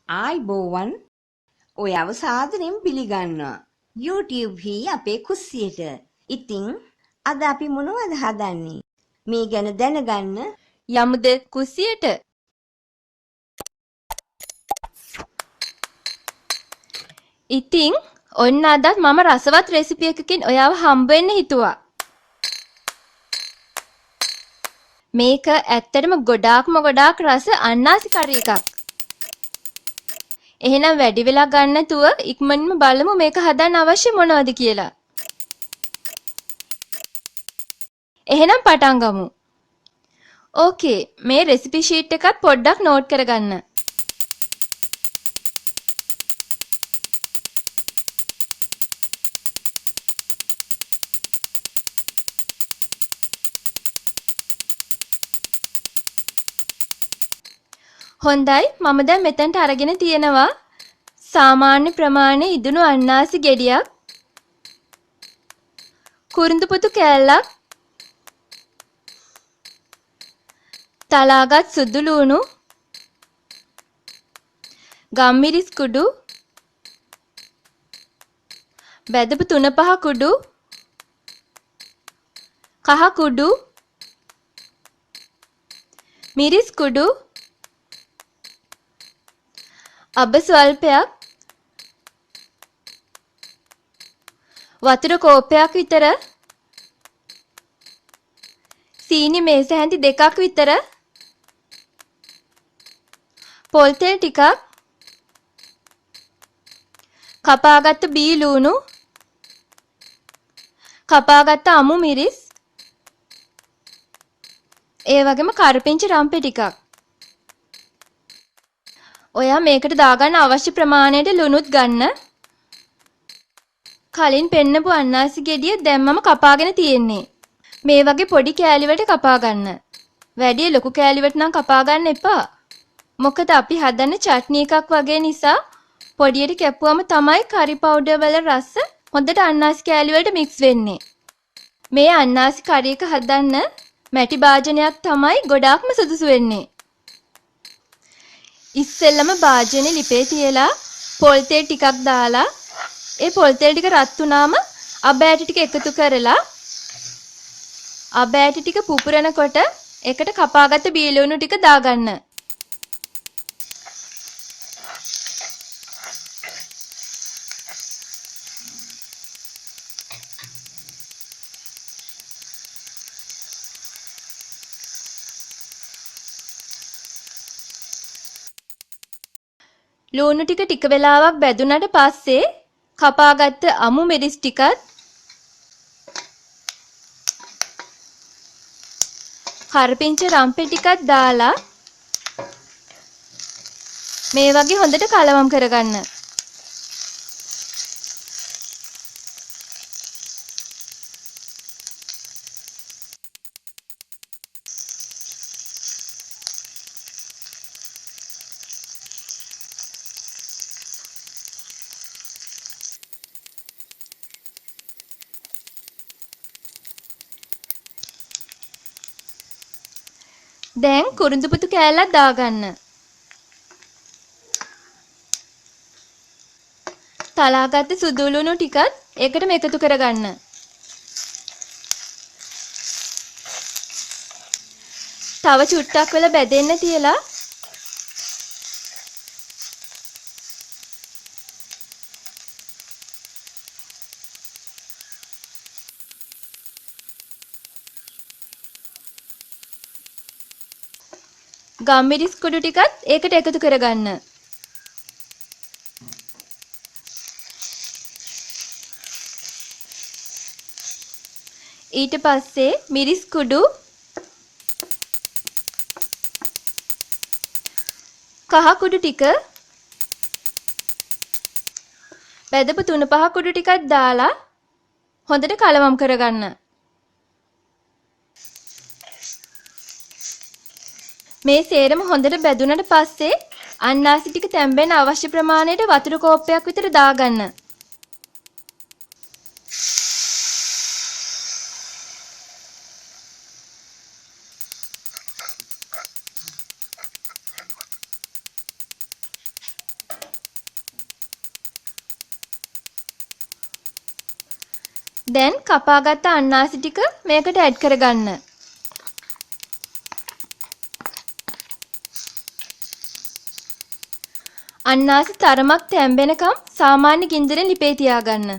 ආයිබෝවන් ඔයාව සාදරයෙන් පිළිගන්නවා YouTube හි අපේ කුස්සියට. ඉතින් අද අපි මොනවද හදන්නේ? මේ ගැන දැනගන්න යමුද කුස්සියට? ඉතින් ඔන්න අදත් මම රසවත් රෙසිපි එකකින් ඔයාව හම්බ වෙන්න හිතුවා. මේක ඇත්තටම ගොඩාක් රස අන්නාසි කරි එකක්. එහෙනම් වැඩි වෙලා ගන්න නැතුව ඉක්මනින්ම බලමු මේක හදන්න අවශ්‍ය මොනවද කියලා. එහෙනම් පටන් ගමු. ඕකේ, මේ රෙසිපි ෂීට් එකත් පොඩ්ඩක් නෝට් කරගන්න. හොඳයි, මම දැන් මෙතනට අරගෙන තියෙනවා සාමාන්‍ය ප්‍රමාණයේ ඉදුණු අන්නාසි ගෙඩියක්, කුරුඳුපොතු කෑල්ලක්, තලාගත් සුදු ලූණු, ගම්මිරිස් කුඩු, බැදපු 3-5 කුඩු, කහ කුඩු, මිරිස් කුඩු, අබ ස්වල්පයක්, වතුර කෝප්පයක් විතර, සීනි මේස හැඳි 2ක් විතර, පොල් තෙල් ටිකක්, කපාගත්ත බී ලූණු, කපාගත්ත අමු මිරිස්, ඒ වගේම කරපිංචි රම්පෙ ටිකක්. ඔයා මේකට දාගන්න අවශ්‍ය ප්‍රමාණයට ලුණුත් ගන්න. කලින් පෙන්නපු අන්නාසි ගෙඩිය දැන් මම කපාගෙන තියෙන්නේ. මේ වගේ පොඩි කෑලි වලට කපා ගන්න. වැඩි ලොකු කෑලි වලට නම් කපා ගන්න එපා. මොකද අපි හදන්නේ චට්නි එකක් වගේ නිසා පොඩියට කැපුවම තමයි කරි පවුඩර් වල රස හොඳට අන්නාසි කෑලි වලට මික්ස් වෙන්නේ. මේ අන්නාසි කරි එක හදන්න මැටි භාජනයක් තමයි ගොඩාක්ම සුදුසු වෙන්නේ. ඉස්සෙල්ලම භාජනේ ලිපේ තියලා පොල් තෙල් ටිකක් දාලා ඒ පොල් තෙල් ටික රත් වුණාම අබ ඇටි ටික එකතු කරලා අබ ඇටි ටික පුපුරනකොට එකට කපාගත්ත බීලුණු ටික දාගන්න. ලුණු ටික වෙලාවක් බැදුනට පස්සේ කපාගත්ත අමු මිරිස් ටිකත් කරපිංච රම්පෙ ටිකක් දාලා මේ වගේ හොඳට කලවම් කරගන්න. දැන් කුරුඳුපුතු කෑල්ලක් දාගන්න. තලාගත්ත සුදු ලුණු ටිකත් ඒකටම එකතු කරගන්න. තව චුට්ටක් වෙලා බැදෙන්න තියලා ගම්මිරිස් කුඩු ටිකත් ඒකට එකතු කරගන්න. ඊට පස්සේ මිරිස් කුඩු, කහ කුඩු ටික, බෙදපු 3-5 කුඩු ටිකක් දාලා හොඳට කලවම් කරගන්න. මේ සේරම හොඳට බැදුනට පස්සේ අන්නාසි ටික තැම්බෙන්න අවශ්‍ය ප්‍රමාණයට වතුර කෝප්පයක් විතර දාගන්න. දැන් කපාගත්ත අන්නාසි ටික මේකට ඇඩ් කරගන්න. අන්නාසි තරමක් තැම්බෙනකම් සාමාන්‍ය ගින්දරෙන් ලිපේ තියාගන්න.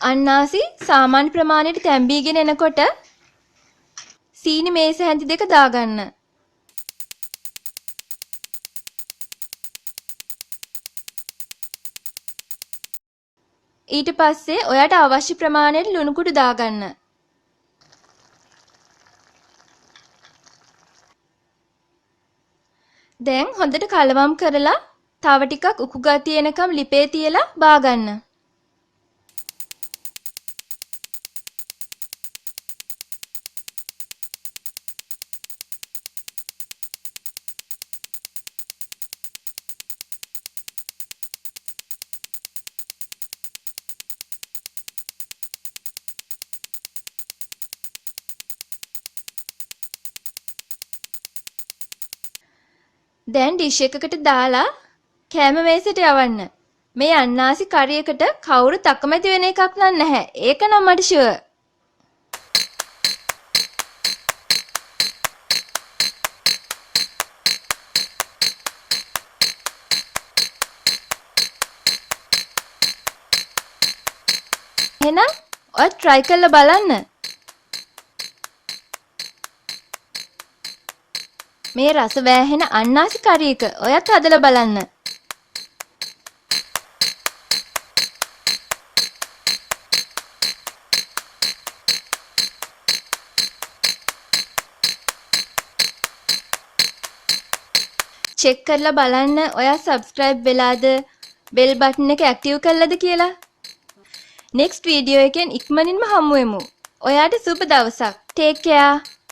අන්නාසි සාමාන්‍ය ප්‍රමාණයට තැම්බීගෙන එනකොට සීනි මේස හැන්ති දෙක දාගන්න. ඊට පස්සේ ඔයාට අවශ්‍ය ප්‍රමාණයට ලුණු කුඩු දාගන්න. දැන් හොඳට කලවම් කරලා තව ටිකක් උකු ගතිය එනකම් ලිපේ තියලා බාගන්න. දැන් ඩිෂ් එකකට දාලා කෑම මේසෙට යවන්න. මේ අන්නාසි කරියකට කවුරුත් අකමැති වෙන එකක් නැහැ. ඒක නම් මට ෂුවර්. එහෙනම් ඔය try කරලා බලන්න. මේ රස වෑහෙන අන්නාසි කරි එක ඔයත් හදලා බලන්න. චෙක් කරලා බලන්න ඔයා subscribe වෙලාද bell button එක active කරලාද කියලා. next video එකෙන් ඉක්මනින්ම හමු වෙමු. ඔයාට සුබ දවසක්. take care.